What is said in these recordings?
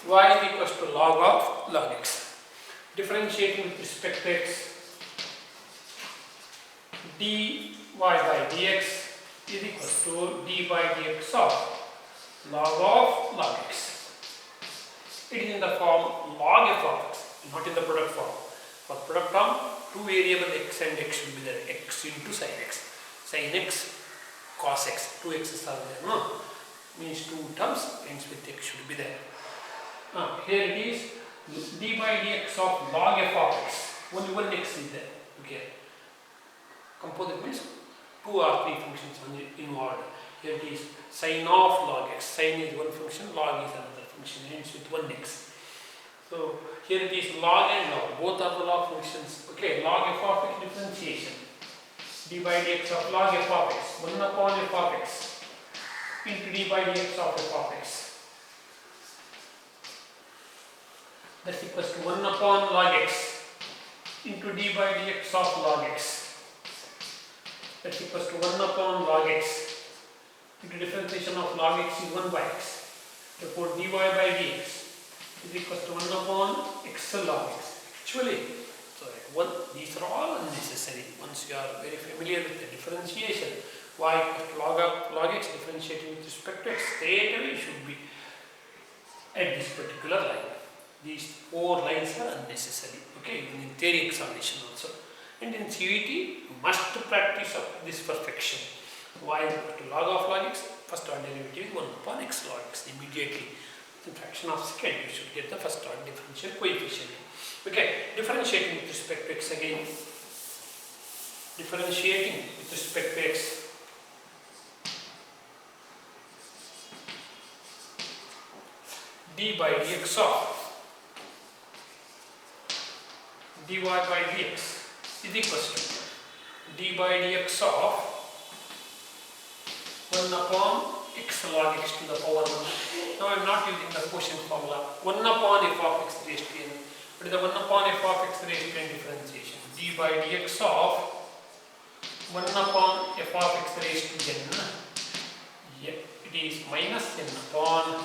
y is equals to log of log x. Differentiating with respect to x, dy by dx is equals to d by dx of log of log x. It is in the form log f of x, not in the product form. For product term, two variable x and x should be there, x into sin x. Sin x, cos x, two x's are there, no? Means two terms ends with x should be there. Here it is d by dx of log f of x. Only one x is there. Okay. Composite means two or three functions involved. Here it is sine of log x. Sine is one function, log is another function, ends with one x. So here it is log and log. Both are the log functions. Okay. Log f of x differentiation. D by dx of log f of x. 1 upon f of x into d by dx of f of x. That's equals to 1 upon log x into d by dx of log x. That's equals to 1 upon log x into differentiation of log x is 1 by x. Therefore, dy by dx is equals to 1 upon x log x. Actually, these are all unnecessary. Once you are very familiar with the differentiation, y equals to log x differentiating with respect to x, straight away should be at this particular line. These four lines are unnecessary. Okay, even in theory examination also. And in CVT, you must practice up this perfection. Y equals to log of log x, first order derivative is 1 upon x log x. Immediately, in fraction of second, you should get the first order differential coefficient. Okay, differentiating with respect to x again. Differentiating with respect to x. D by dx of dy by dx is equals to d by dx of 1 upon x log x to the power 1. Now I am not using the quotient formula. 1 upon f of x raised to n. What is the 1 upon f of x raised to n differentiation? D by dx of 1 upon f of x raised to n. It is minus n upon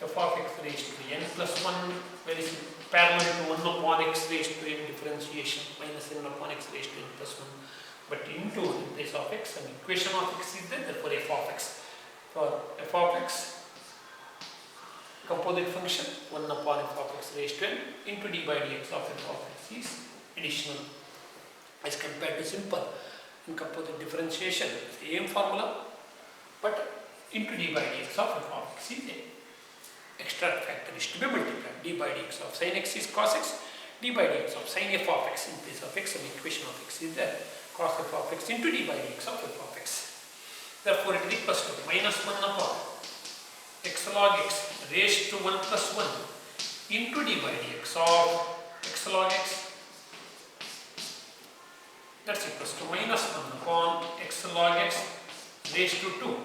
f of x raised to n plus 1, very simple, parallel to 1 upon x raised to n differentiation, minus n upon x raised to n plus 1. But into, in place of x, an equation of x is there, therefore f of x. For f of x, composite function 1 upon f of x raised to n into d by dx of f of x is additional as compared to simple. In composite differentiation, same formula, but into d by dx of f of x is a extra factor is to be multiplied. D by dx of sin x is cos x, d by dx of sin f of x, in place of x, an equation of x is there, cos f of x into d by dx of f of x. Therefore, it is equals to minus 1 upon x log x raised to 1 plus 1 into d by dx of x log x. That's equals to minus 1 upon x log x raised to 2.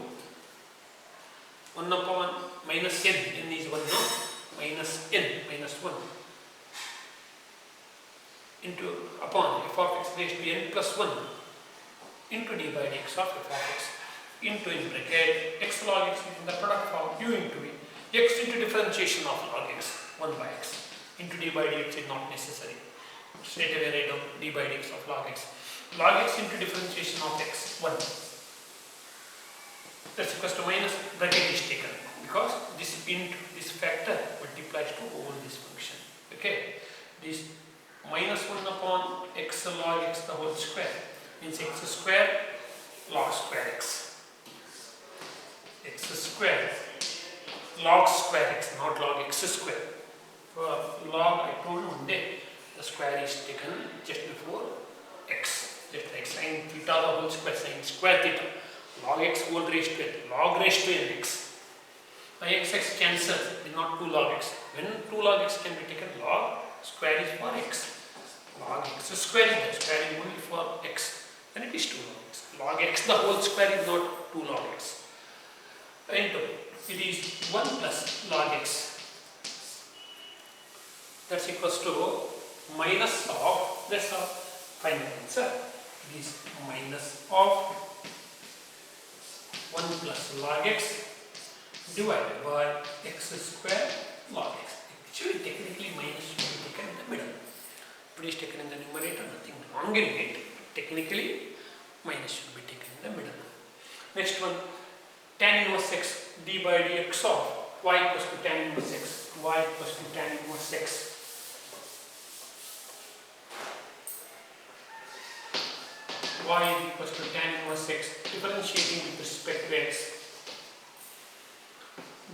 1 upon minus n, n is 1 now, minus n, minus 1 into upon f of x raised to n plus 1 into d by dx of f of x into in bracket x log x is in the product form u into v, x into differentiation of log x, 1 by x into d by dx is not necessary. Straight away write down d by dx of log x. Log x into differentiation of x, 1. That's equals to minus, bracket is taken because this into this factor multiplies to over this function. Okay, this minus 1 upon x log x the whole square means x square log square x. X square log square x, not log x square. For log, I told you one day the square is taken just before x, just like sin theta the whole square, sin square theta. Log x whole raised to n, log raised to n x. Now x cancels, it is not 2 log x. When 2 log x can be taken, log square is for x. Log x square is the square is only for x. Then it is 2 log x. Log x the whole square is not 2 log x. Into it is 1 plus log x. That's equals to minus of, that's our final answer. It is minus of 1 plus log x divided by x square log x. aggregate. Technically, minus should be taken in the middle. Next one, tan inverse x d by dx of y equals to tan inverse x. Y equals to tan inverse x. Y is equals to tan inverse x. Differentiating with respect to x.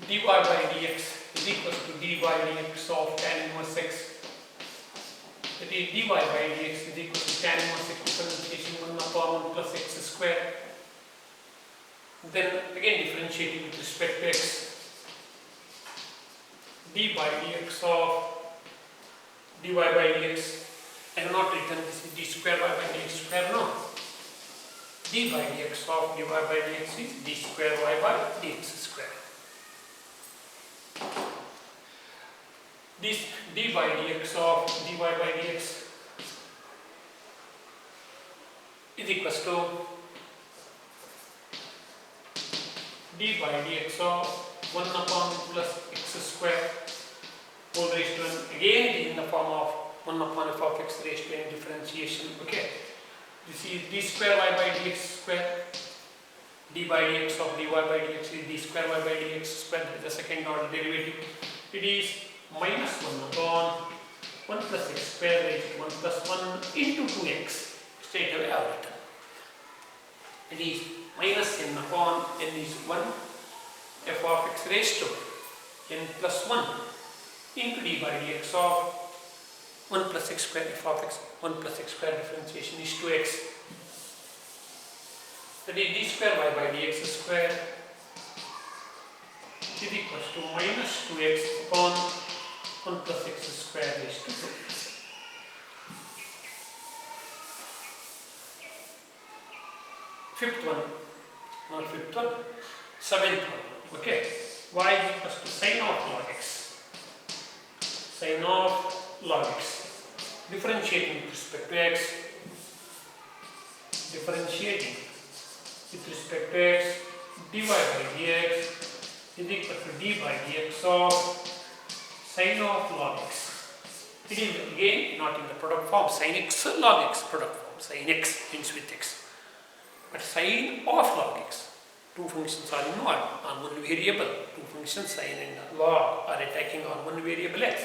dy by dx is equals to dy dx of tan inverse x. That is dy by dx is equal to tan inverse x differentiation 1 upon 1 plus x square. Then again differentiating with respect to x. D by dx of dy by dx. I have not written this is d square y by dx square, no. D by dx of dy by dx is d square y by dx square. This d by dx of dy by dx is equals to d by dx of 1 upon plus x square whole raised to n, again in the form of 1 upon f of x raised to n differentiation. Okay, this is d square y by dx square. D by dx of dy by dx is d square y by dx square. That is the second order derivative. It is minus 1 upon 1 plus x square raised to 1 plus 1 into 2x. Straight away I have written. It is minus n upon n is 1 f of x raised to n plus 1 into d by dx of 1 plus x square f of x. 1 plus x square differentiation is 2x. That is d square y by dx square is equals to minus 2x upon 1 plus x square raised to 2x. Fifth one, not fifth one, seventh one. Okay, y is equals to sine of log x. Sine of log x. Differentiating with respect to x. Differentiating with respect to x. dy by dx is equal to d by dx of sine of log x. It is again not in the product form. Sine x log x product form. Sine x ends with x. But sine of log x. Two functions are involved on one variable. Two functions sine and log are attacking on one variable x.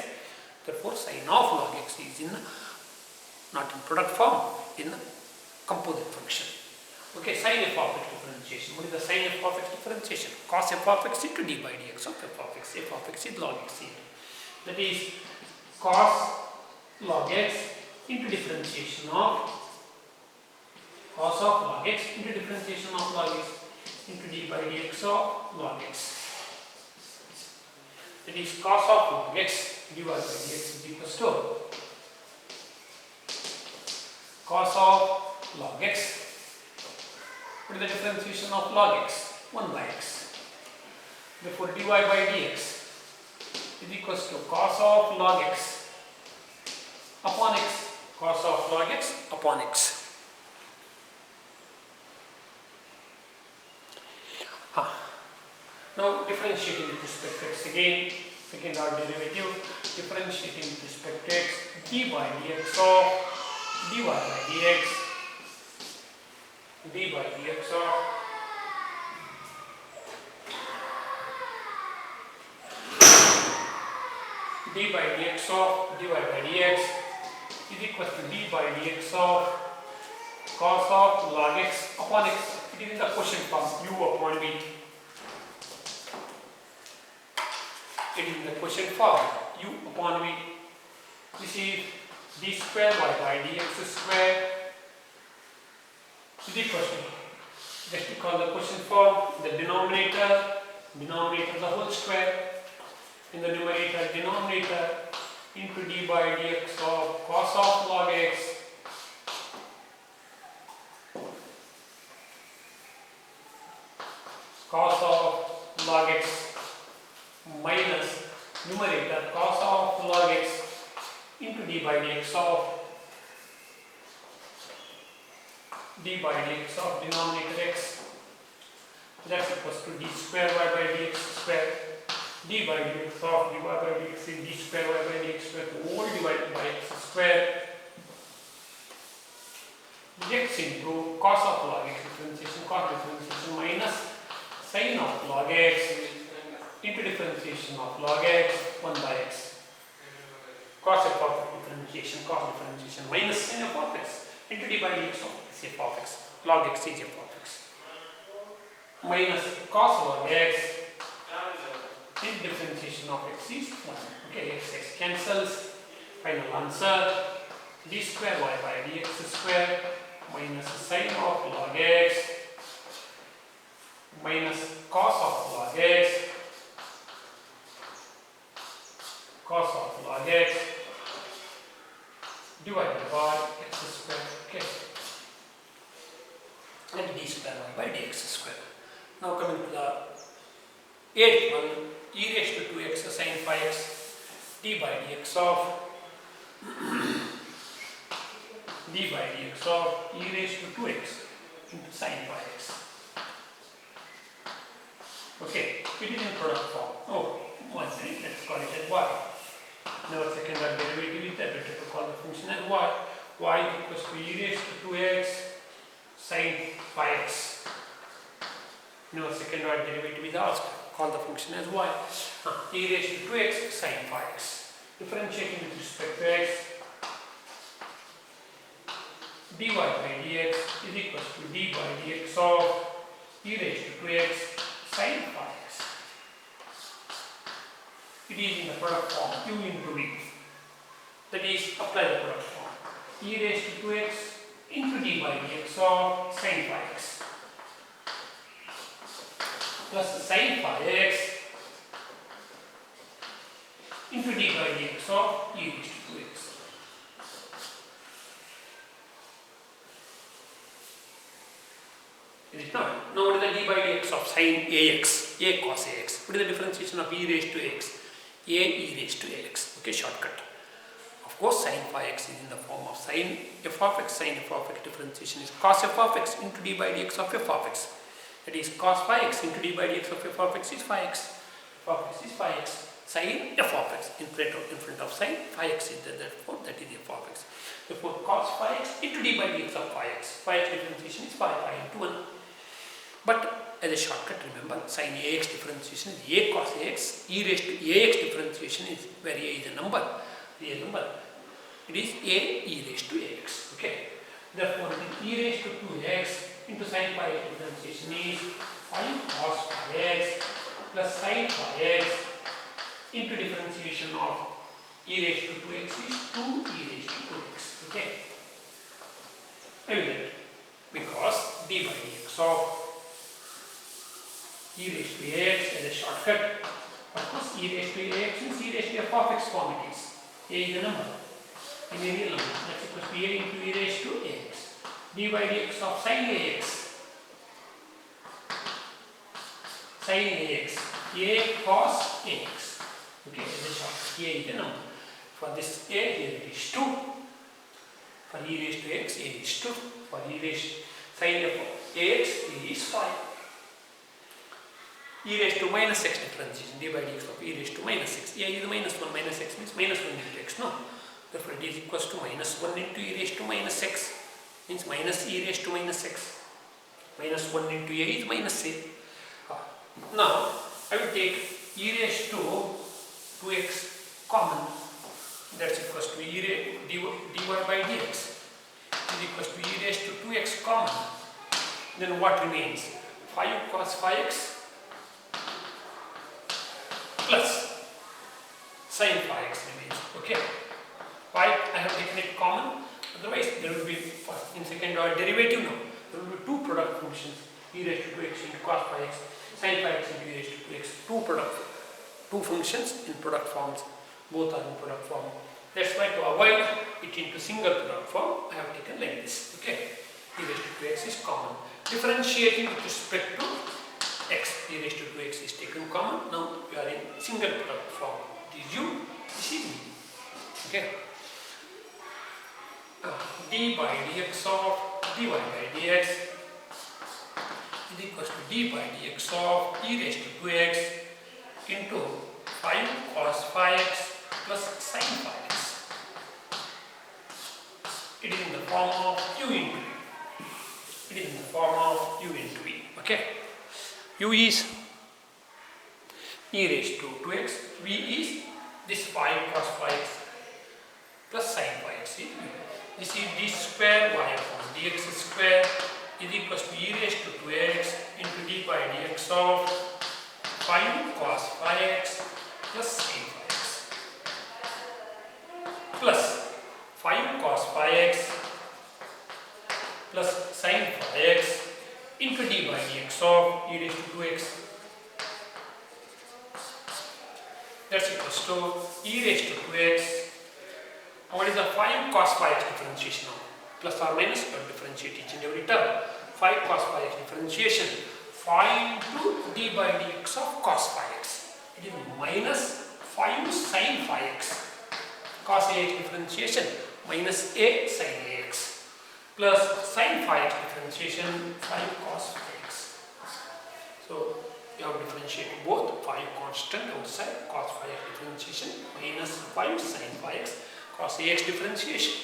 Therefore, sine of log x is in not in product form, in composite function. Okay, sine f of x differentiation. What is the sine f of x differentiation? Cos f of x into d by dx of f of x. F of x is log x here. That is cos log x into differentiation of cos of log x into differentiation of log x into d by dx of log x. That is cos of log x dy by dx is equals to cos of log x. What is the differentiation of log x? 1 by x. Therefore, dy by dx is equals to cos of log x upon x. Cos of log x upon x. Now differentiating with respect to x again, second order derivative, differentiating with respect to x, d by dx of dy by dx, d by dx of d by dx of dy by dx is equal to d by dx of cos of log x upon x. It is in the quotient form u upon v. It is in the quotient form u upon v. This is d square y by dx square is equal to, just to call the quotient form, the denominator the whole square, in the numerator denominator into d by dx of cos of log x cos of log x minus numerator cos of log x into d by dx of denominator x. That's equals to d square y by dx square. D by dx of dy by dx is d square y by dx square, all divided by x square x into cos of log x differentiation, cos differentiation minus sine of log x into differentiation of log x 1 by x. Cos f of differentiation, cos differentiation minus sine f of x into d by dx of f of x. Log x is f of x. Minus cos log x in differentiation of x is 1. Okay, x cancels. Final answer d square y by dx square minus sine of log x minus cos of log x divided by x square. Okay, and d square y by dx square. Now coming to the 8th one, e raised to 2x sine phi x d by dx of e raised to 2x into sine phi x. Okay, it is in product form. Oh, one second, let's call it as y. Now second order derivative is that, better to call the function as y. Y equals to e raised to 2x sine phi x. Now second order derivative is asked. Call the function as y. E raised to 2x sine phi x. Differentiating with respect to x, dy by dx is equals to d by dx of e raised to 2x sine phi x. It is in the product form u into v. That is, apply the product form. E raised to 2x into d by dx of sine phi x plus sine phi x into d by dx of e raised to 2x. Is it not? Now what is the d by dx of sine ax, a cos ax? What is the differentiation of e raised to x? A e raised to ax. Okay, shortcut. Of course, sine phi x is in the form of sine f of x. Sine f of x differentiation is cos f of x into d by dx of f of x. That is, cos phi x into d by dx of f of x is phi x. F of x is phi x. Sine f of x in front of sine phi x is there. Therefore, that is f of x. Therefore, cos phi x into d by dx of phi x. Phi x differentiation is phi into 1. But as a shortcut, remember, sine ax differentiation is a cos ax. E raised to ax differentiation is where a is a number, real number. It is a e raised to ax. Okay. Therefore, e raised to 2x into sine phi x differentiation is 5 cos phi x plus sine phi x into differentiation of e raised to 2x is 2 e raised to 2x. Okay. Evident, because d by dx of e raised to ax as a shortcut. Of course, e raised to ax means e raised to f of x form it is. A is a number, in a real number. That's equal to a into e raised to ax. D by dx of sine ax. Sine ax. A cos ax. Okay, as a shortcut. A is a number. For this a, here it is 2. For e raised to x, a is 2. For e raised sine f of ax, a is 5. E raised to minus x differentiation, d by dx of e raised to minus x. A is minus 1, minus x means minus 1 into x, no? Therefore, it is equals to minus 1 into e raised to minus x, means minus e raised to minus x. Minus 1 into a is minus a. Now, I will take e raised to 2x common, that's equals to dy by dx is equals to e raised to 2x common. Then what remains? 5 cos phi x plus sine phi x remains. Okay. Why I have taken it common? Otherwise, there will be, in second order derivative now, there will be two product functions, e raised to 2x into cos phi x, sine phi x into e raised to 2x. Two functions in product forms. Both are in product form. That's why to avoid it into single product form, I have taken like this. Okay. E raised to 2x is common. Differentiating with respect to x, e raised to 2x is taken common. Now we are in single product form. It is u, this is me. Okay. D by dx of dy by dx is equals to d by dx of e raised to 2x into 5 cos phi x plus sine phi x. It is in the form of u into v. It is in the form of u into v. Okay. U is e raised to 2x. V is this 5 cos 5x plus sin 5x. See? This is d square y upon dx square is equals to e raised to 2x into d by dx of 5 cos 5x plus sin 5x plus 5 cos 5x plus sin 5x into d by dx of e raised to 2x. That's equals to e raised to 2x. What is the 5 cos 5x differentiation now? Plus or minus, but differentiate each and every term. 5 cos 5x differentiation. 5 into d by dx of cos 5x. It is minus 5 sin 5x. Cos ax differentiation minus a sin ax. Plus sin 5x differentiation 5 cos 5x. So you have to differentiate both 5 constant outside cos 5x differentiation minus 5 sin 5x cos ax differentiation.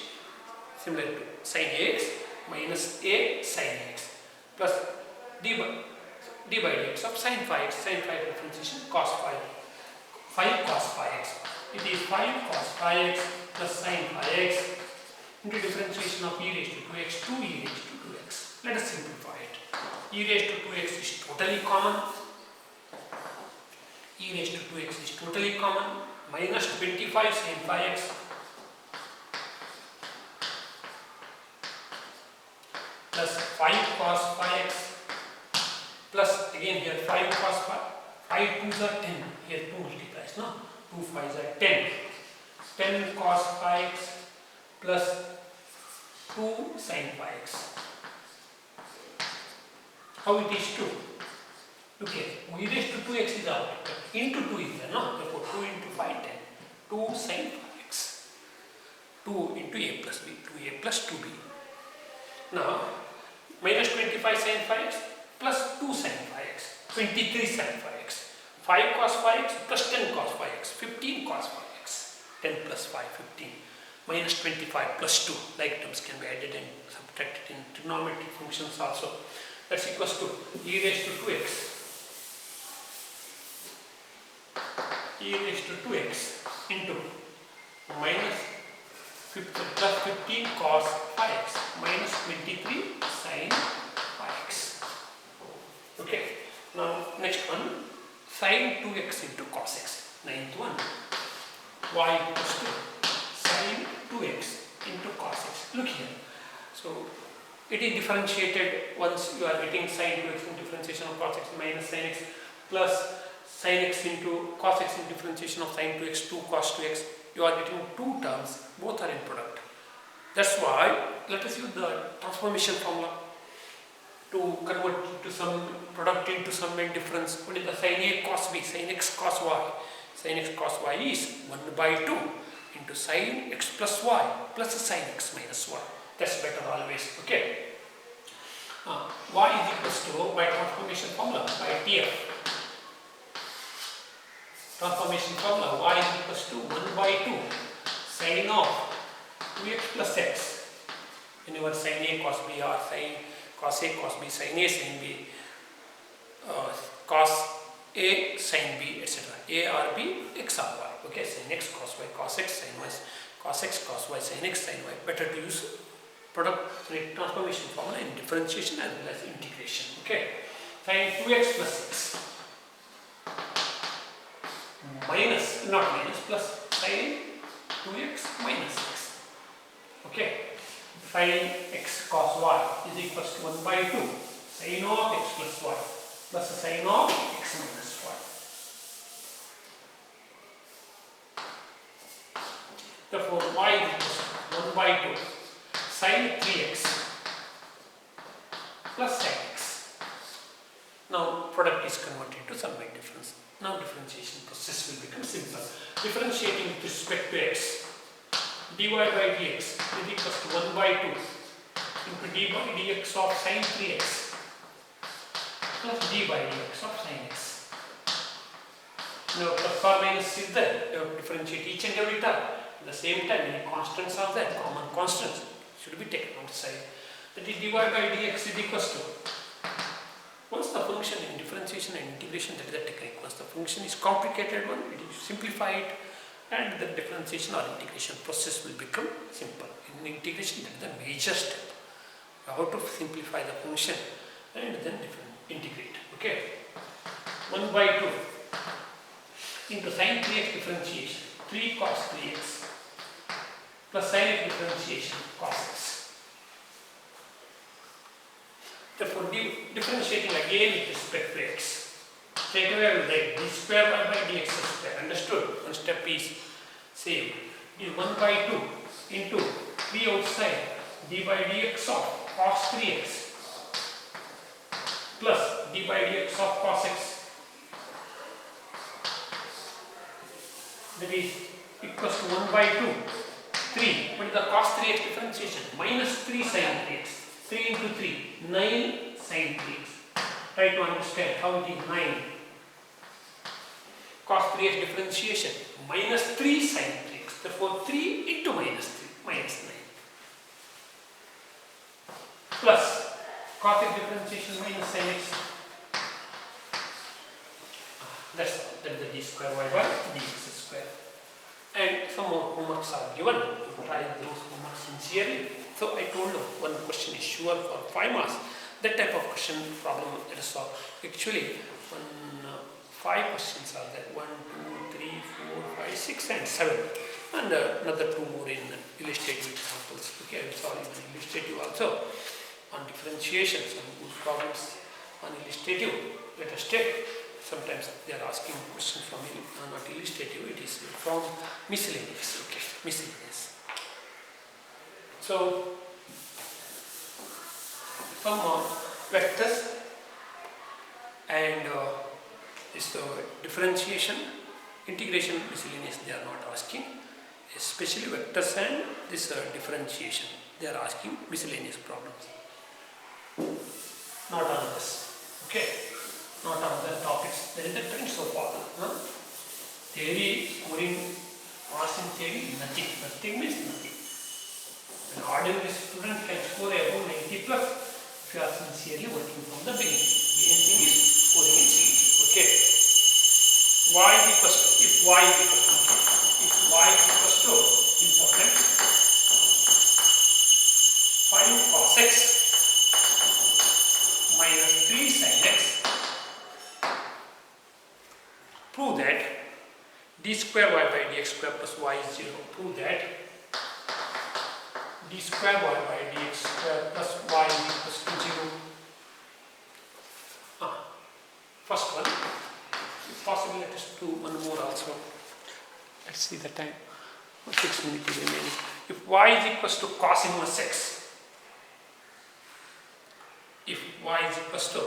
Similar to sin ax minus a sin ax plus d by dx of sin 5x. Sin 5x differentiation cos 5 cos 5x. It is 5 cos 5x plus sin 5x into differentiation of e raised to 2x to e raised to 2x. Let us simplify it. E raised to 2x is totally common. E raised to 2x is totally common. Minus 25 sin 5x plus 5 cos 5x plus again here 5 cos 5. 5 2s are 10. Here 2 multiplies, no? 2 5s are 10. 10 cos 5x plus 2 sin 5x. How it is 2? Look here, e raised to 2x is out. Into 2 is there, no? Therefore 2 into 5, 10. 2 sin 5x. 2 into a plus b. 2a plus 2b. Now, minus 25 sin 5x plus 2 sin 5x. 23 sin 5x. 5 cos 5x plus 10 cos 5x. 15 cos 5x. 10 plus 5, 15. Minus 25 plus 2. Like terms can be added and subtracted in trigonometric functions also. That's equals to e raised to 2x. E raised to 2x into minus plus 15 cos 5x minus 23 sin 5x. Okay. Now next one, sin 2x into cos x. Ninth one, y equals to sin 2x into cos x. Look here. So it is differentiated once you are getting sin 2x in differentiation of cos x minus sin x plus sin x into cos x in differentiation of sin 2x 2 cos 2x. You are getting two terms, both are in product. That's why let us use the transformation formula to convert to some product into some main difference. What is the sin a cos b? Sin x cos y. Sin x cos y is 1 by 2 into sin x plus y plus sin x minus y. That's better always. Okay. Y is equals to, by transformation formula, by TF. Transformation formula, y is equals to 1 by 2 sin of 2x plus x. Whenever sin a cos b or sin cos a cos b, sin a sin b, cos a sin b, etc. A or b, x or y. Okay, sin x cos y cos x, sin y cos x cos y sin x sin y. Better to use product transformation formula in differentiation as well as integration. Okay, sin 2x plus x minus, not minus, plus sin 2x minus x. Okay, sin x cos y is equals to 1 by 2 sin of x plus y plus the sin of x minus y. Therefore, y is equals to 1 by 2 sin 3x plus sin x. Now, product is converted to some main difference. Now, differentiation process will become simple. Differentiating with respect to x, dy by dx is equals to 1 by 2 into d by dx of sin 3x plus d by dx of sin x. Now, plus or minus is there. You have to differentiate each and every term. At the same time, any constants are there, common constants should be taken outside. That is dy by dx is equals to, once the function in differentiation and integration, that is the technique. Once the function is complicated one, it is simplified, and the differentiation or integration process will become simple. In integration, that is the major step. How to simplify the function and then integrate. Okay. 1 by 2 into sine 3x differentiation, 3 cos 3x plus sine x differentiation cos x. Therefore, differentiating again with respect to x. Straight away I will write d square y by dx square. Understood? One step is saved. It is 1 by 2 into 3 outside d by dx of cos 3x plus d by dx of cos x. That is equals to 1 by 2, 3. What is the cos 3x differentiation? Minus 3 sin 3x. 3 into 3, 9 sin 3x. Try to understand how it is 9. Cos 3x differentiation, minus 3 sin 3x. Therefore, 3 into minus 3, minus 9. Plus cos x differentiation minus sin x. That's all. That is the d square y by dx square. And some more homeworks are given. Try those homeworks sincerely. So I told you one question is sure for 5 marks. That type of question problem let us solve. Actually, 5 questions are there. 1, 2, 3, 4, 5, 6 and 7. And another 2 more in illustrative examples. Okay, I will solve in illustrative also. On differentiation, some good problems on illustrative. Let us take. Sometimes they are asking questions from not illustrative, it is from miscellaneous. Okay, miscellaneous. So, some vectors and this differentiation, integration, miscellaneous they are not asking. Especially vectors and this differentiation, they are asking miscellaneous problems. Not on this. Okay. Not on the topics. There is a trend so far. Theory, scoring, passing theory, nothing. Nothing means nothing. An ordinary student can score above 90 plus if you are sincerely working from the beginning. Main thing is scoring in CET. Okay. Y is equals to, if y is equals to, important, 5 cos x minus 3 sin x. Prove that d square y by dx square plus y is 0. Prove that d square y by dx square plus y is equals to 0. First one. If possible, let us do one more also. Let's see the time. 6 minutes remaining. If y is equals to cos inverse x. If y is equals to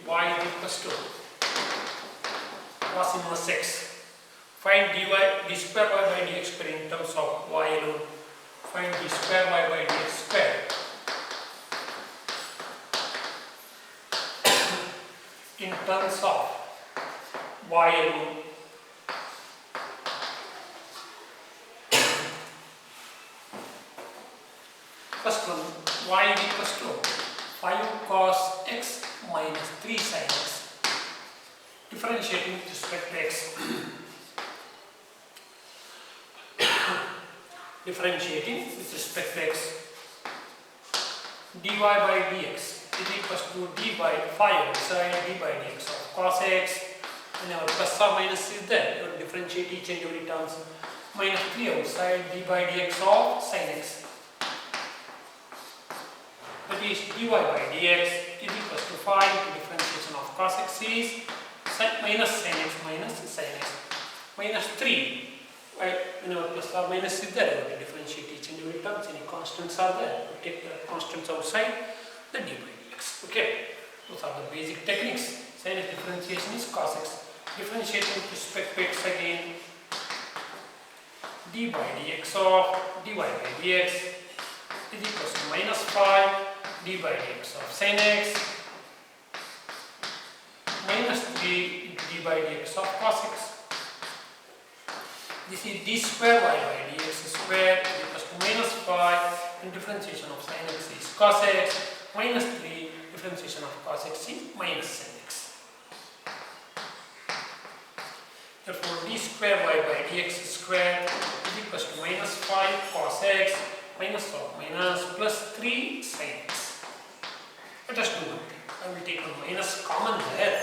y is equals to cos inverse x. Find d square y by dx square in terms of y alone. Find d square y by dx square in terms of y alone. First one, y is equals to 5 cos x minus 3 sin x. Differentiating with respect to x. Differentiating with respect to x. dy by dx is equals to d by 5 sine d by dx of cos x. Whenever plus or minus is there, you differentiate each and every terms. Minus 3 outside d by dx of sin x. That is dy by dx is equals to 5 into differentiation of cos x is minus sin x minus sin x. Minus 3. Whenever plus or minus is there, you have to differentiate each and every terms. Any constants are there, you take the constants outside, then d by dx. Okay, those are the basic techniques. Sin x differentiation is cos x. Differentiating with respect to x again. D by dx of dy by dx is equals to minus 5 d by dx of sin x minus 3 into d by dx of cos x. This is d square y by dx square is equals to minus 5 and differentiation of sin x is cos x minus 3 differentiation of cos x is minus sin x. Therefore d square y by dx square is equals to minus 5 cos x minus of minus plus 3 sin x. Let us do one thing. I will take a minus common there.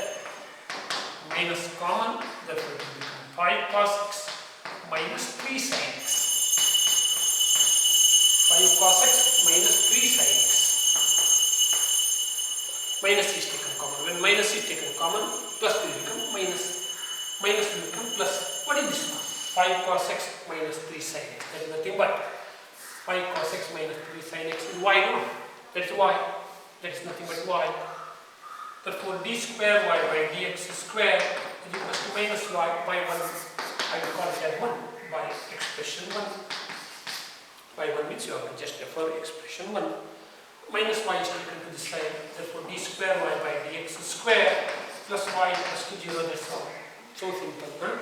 Minus common, therefore it will become 5 cos x minus 3 sin x. 5 cos x minus 3 sin x. Minus is taken common. When minus is taken common, plus will become minus. Minus will become plus. What is this one? 5 cos x minus 3 sin x. That is nothing but 5 cos x minus 3 sin x is y, no? That is y. That is nothing but y. Therefore, d square y by dx square is equals to minus y by 1. I will call it as 1 by expression 1. By 1 means you have to just refer expression 1. Minus y is taken to this side. Therefore, d square y by dx square plus y equals to 0. That's all. So simple. Huh?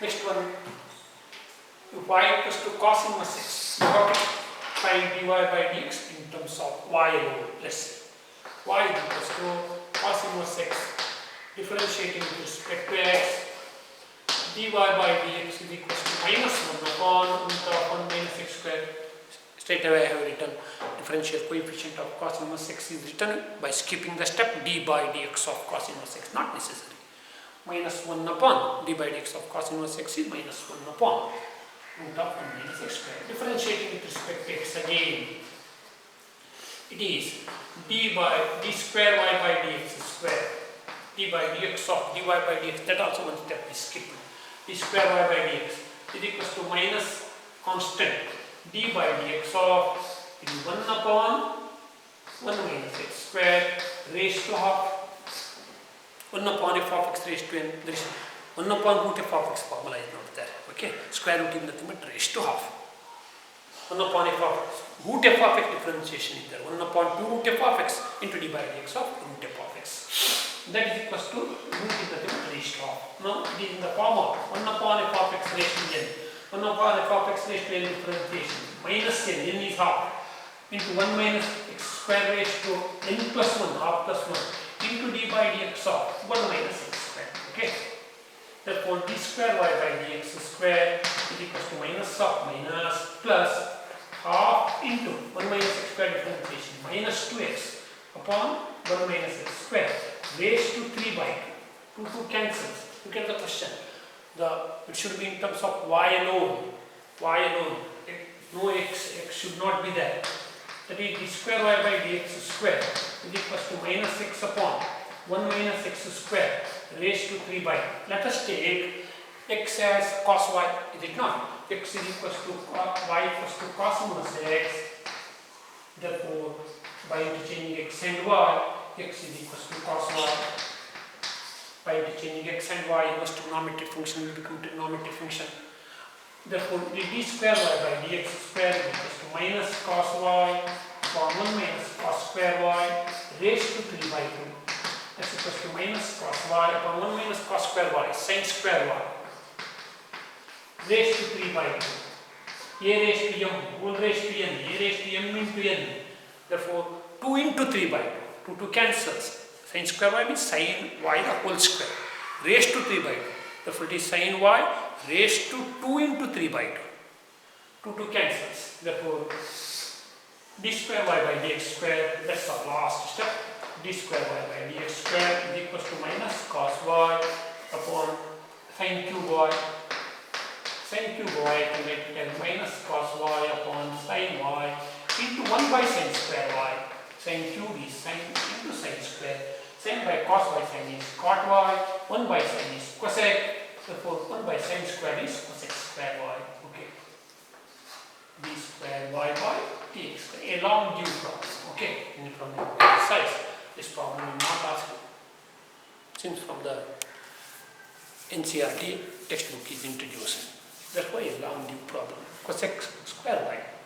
Next one. If y equals to cos inverse x, you have to find dy by dx in terms of y alone. Let's say y is equals to cos inverse x differentiating with respect to x, dy by dx is equals to minus 1 upon root of 1 minus x square. Straight away I have written differential coefficient of cos inverse x is written by skipping the step d by dx of cos inverse x, not necessary. Minus 1 upon d by dx of cos inverse x is minus 1 upon root of 1 minus x square. Differentiating with respect to x again, it is d square y by dx square. D by dx of dy by dx, that also one step is skipped. D square y by dx is equals to minus constant d by dx of 1 upon 1 minus x square raised to half. 1 upon f of x raised to n. There is 1 upon root f of x formula is not there. Okay, square root is nothing but raised to half. 1 upon f of x. Root f of x differentiation is there. 1 upon 2 root f of x into d by dx of root f of x. That is equals to root is nothing but raised to half. Now it is in the form of 1 upon f of x raised to n. 1 upon f of x raised to n differentiation. Minus n is half. Into 1 minus x square raised to n plus 1, half plus 1. Into d by dx of 1 minus x square. Okay. Therefore d square y by dx square is equals to minus of minus plus half into 1 minus x square differentiation minus 2x upon 1 minus x square raised to 3 by 2. 2 cancels. Look at the question. It should be in terms of y alone. Y alone. No x should not be there. That is d square y by dx square is equals to minus x upon 1 minus x square raised to 3 by 2. Let us take x as cos y, is it not? X is equals to y equals to cos inverse x. Therefore, by interchanging x and y, x is equals to cos y. By interchanging x and y, inverse trigonometric function will become trigonometric function. Therefore, d square y by dx square is equals to minus cos y upon 1 minus cos square y raised to 3 by 2. That's equals to minus cos y upon 1 minus cos square y sin square y raised to 3 by 2. A raised to m, whole raised to n, a raised to m into n. Therefore, 2 into 3 by 2. 2 cancels. Sin square y means sin y the whole square raised to 3 by 2. Therefore, it is sin y raised to 2 into 3 by 2. 2 cancels. Therefore, d square y by dx square, that's the last step. D square y by dx square is equals to minus cos y upon sin cube y. Sin cube y can write it as minus cos y upon sin y into 1 by sin square y. Sin cube is sin into sin square. Sin by cos by sin is cot y. 1 by sin is cosec. Therefore, 1 by sin square is cosec square y. Okay. D square y by dx square. A long due problem. Okay. And from the exercise, this problem is not asked since from the NCERT textbook is introduced. Therefore, a long due problem. Cosec square y.